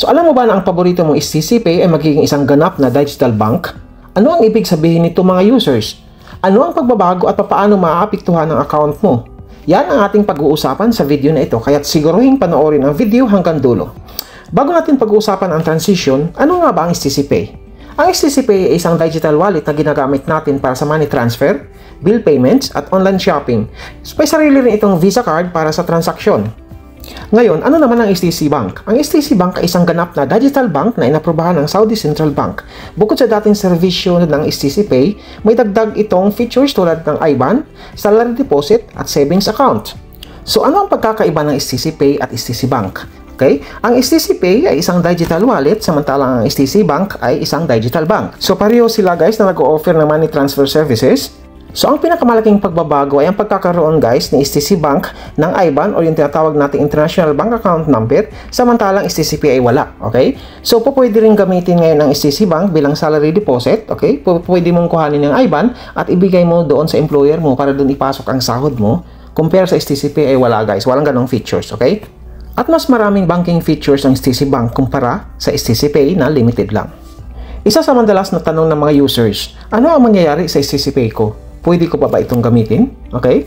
So alam mo ba na ang paborito mong STC Pay ay magiging isang ganap na digital bank? Ano ang ibig sabihin nito mga users? Ano ang pagbabago at paano maaapektuhan ang account mo? Yan ang ating pag-uusapan sa video na ito, kaya't siguruhin panoorin ang video hanggang dulo. Bago natin pag-uusapan ang transition, ano nga ba ang STC Pay? Ang STC Pay ay isang digital wallet na ginagamit natin para sa money transfer, bill payments at online shopping. So, may sarili rin itong Visa card para sa transaksyon. Ngayon, ano naman ang STC Bank? Ang STC Bank ay isang ganap na digital bank na inaprubahan ng Saudi Central Bank. Bukod sa dating serbisyo ng STC Pay, may dagdag itong features tulad ng IBAN, salary deposit at savings account. So ano ang pagkakaiba ng STC Pay at STC Bank? Okay? Ang STC Pay ay isang digital wallet, samantalang ang STC Bank ay isang digital bank. So pareho sila guys na nag-o-offer ng money transfer services. So, ang pinakamalaking pagbabago ay ang pagkakaroon guys ni STC Bank ng IBAN o yung tinatawag nating International Bank Account Number, samantalang STC Pay ay wala. Okay? So, pwede rin gamitin ngayon ng STC Bank bilang salary deposit. Okay? Pwede mong kuhanin yung IBAN at ibigay mo doon sa employer mo para doon ipasok ang sahod mo. Compare sa STC Pay ay wala guys. Walang ganong features. Okay? At mas maraming banking features ng STC Bank kumpara sa STC Pay na limited lang. Isa sa madalas na tanong ng mga users, ano ang mangyayari sa STC Pay ko? Pwede ko pa ba itong gamitin? Okay?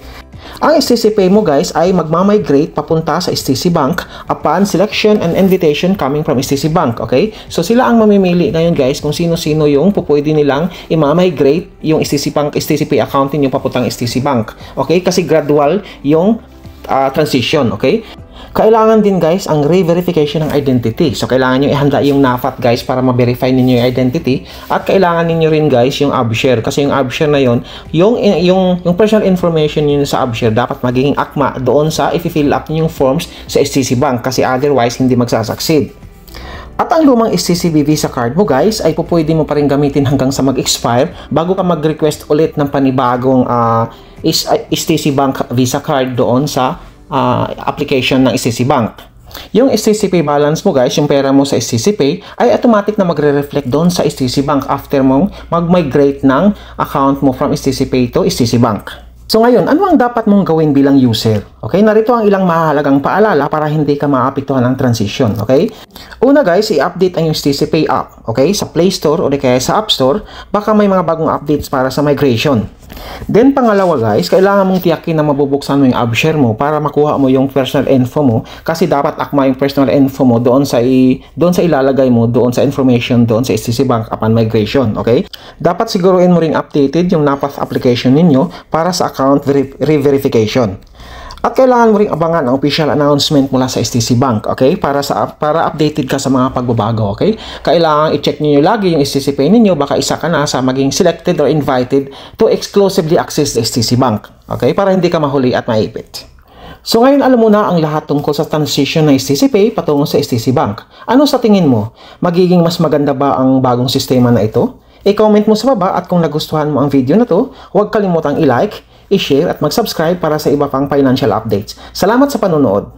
Ang STC Pay mo guys ay magmamigrate papunta sa STC Bank upon selection and invitation coming from STC Bank. Okay? So sila ang mamimili ngayon guys kung sino-sino yung pwede nilang i-migrate yung STC Bank, STC Pay account ninyo papuntang STC Bank. Okay? Kasi gradual yung transition. Okay? Kailangan din guys ang re-verification ng identity. So kailangan nyo ihanda yung NAFAT guys para ma-verify ninyo yung identity. At kailangan ninyo rin guys yung ABSHERE. Kasi yung ABSHERE na yon, yung personal information nyo sa ABSHERE dapat magiging akma doon sa i-fill up nyo yung forms sa STC Bank. Kasi otherwise hindi magsasucceed. At ang lumang STCB Visa card mo guys ay pwede mo pa rin gamitin hanggang sa mag-expire bago ka mag-request ulit ng panibagong STC Bank Visa card doon sa application ng STC Bank. Yung STC Pay balance mo guys, yung pera mo sa STC Pay ay automatic na magre-reflect doon sa STC Bank after mong mag-migrate ng account mo from STC Pay to STC Bank. So ngayon, ano ang dapat mong gawin bilang user? Okay, narito ang ilang mahalagang paalala para hindi ka maapektuhan ng transition. Okay? Una guys, i-update ang STC Pay app. Okay? Sa Play Store o di kaya sa App Store, baka may mga bagong updates para sa migration. Then pangalawa guys, kailangan mong tiyakin na mabubuksan mo yung ABSHERE mo para makuha mo yung personal info mo kasi dapat akma yung personal info mo doon sa ilalagay mo doon sa information doon sa STC Bank upon migration. Okay? Dapat siguruhin mo ring updated yung NAPAT application ninyo para sa account re-verification. At kailangan mo ring abangan ang official announcement mula sa STC Bank, okay? Para updated ka sa mga pagbabago, okay? Kailangan i-check niyo lagi yung STC Pay ninyo, baka isa ka na sa maging selected or invited to exclusively access the STC Bank, okay? Para hindi ka mahuli at maipit. So ngayon alam mo na ang lahat tungkol sa transition ng STC Pay patungo sa STC Bank. Ano sa tingin mo? Magiging mas maganda ba ang bagong sistema na ito? I-comment mo sa baba at kung nagustuhan mo ang video na to, huwag kalimutang i-like, i-share at mag-subscribe para sa iba pang financial updates. Salamat sa panonood!